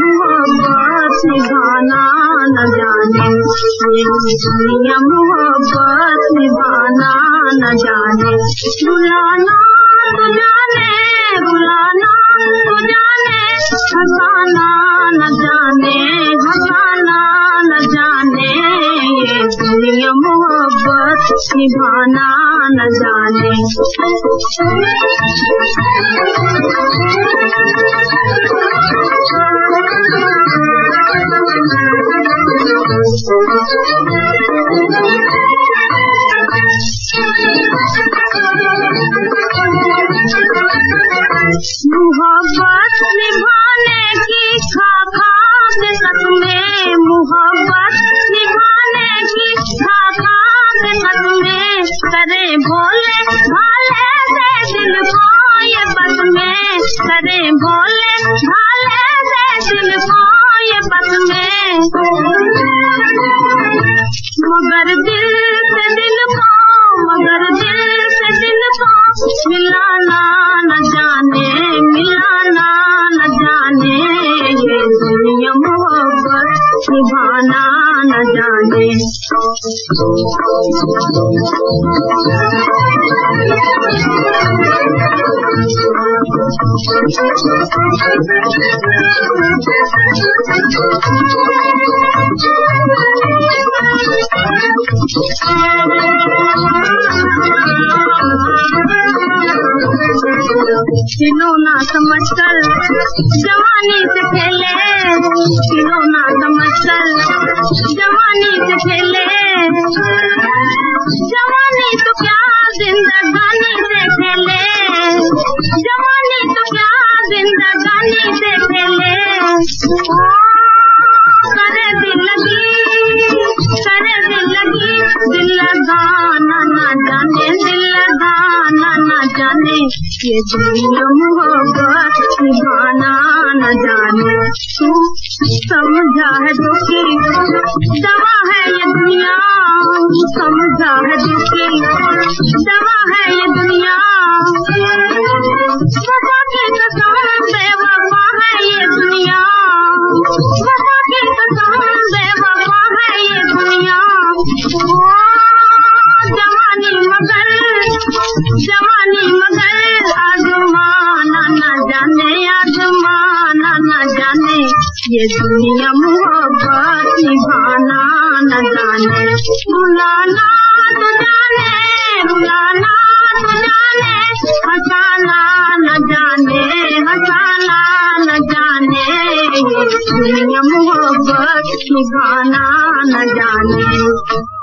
मोहब्बत निभाना न जाने, दुनिया मोहब्बत निभाना न जाने। रुलाना तो जाने, रुलाना तो जाने, हंसाना न जाने, हंसाना न जाने। ये दुनिया मोहब्बत निभाना न जाने। मोहब्बत निभाने की खा के सदमे, मोहब्बत निभाने की खा के सदमे, करे भोले भाले से दिल को ये बस में, करे भोले भाले से दिल को ये बस में। मगर दिल से दिल को, मगर दिल से दिल को मिलाना न जाने, मिलाना न जाने। ये दुनिया मोहब्बत निभाना न जाने। खिलौना समझकर जवानी से खेले, खिलौना समझकर जवानी से खेले। जवानी तो क्या जिंदगानी से खेले, जवानी तो क्या जिंदगानी से खेले। करे दिल लगी, करे दिल लगी, दिल लगाना न जाने, दिल लगाना न जाने। ये दुनिया मोहब्बत निभाना न जाने। तू समझा है दुखी दवा है ये दुनिया, समझा है दुखी दवा है ये दुनिया। वफा की कसम बेवफा है ये दुनिया, वफा की कसम बेवफा है ये दुनिया। जवानी मगर, जवानी मगर आजमाना न जाने, आजमाना न जाने। ये दुनिया मोहब्बत निभाना न जाने। रुलाना तो जाने, रुलाना तो जाने, हंसाना न जाने, हंसाना न जाने। ये दुनिया मोहब्बत निभाना न जाने।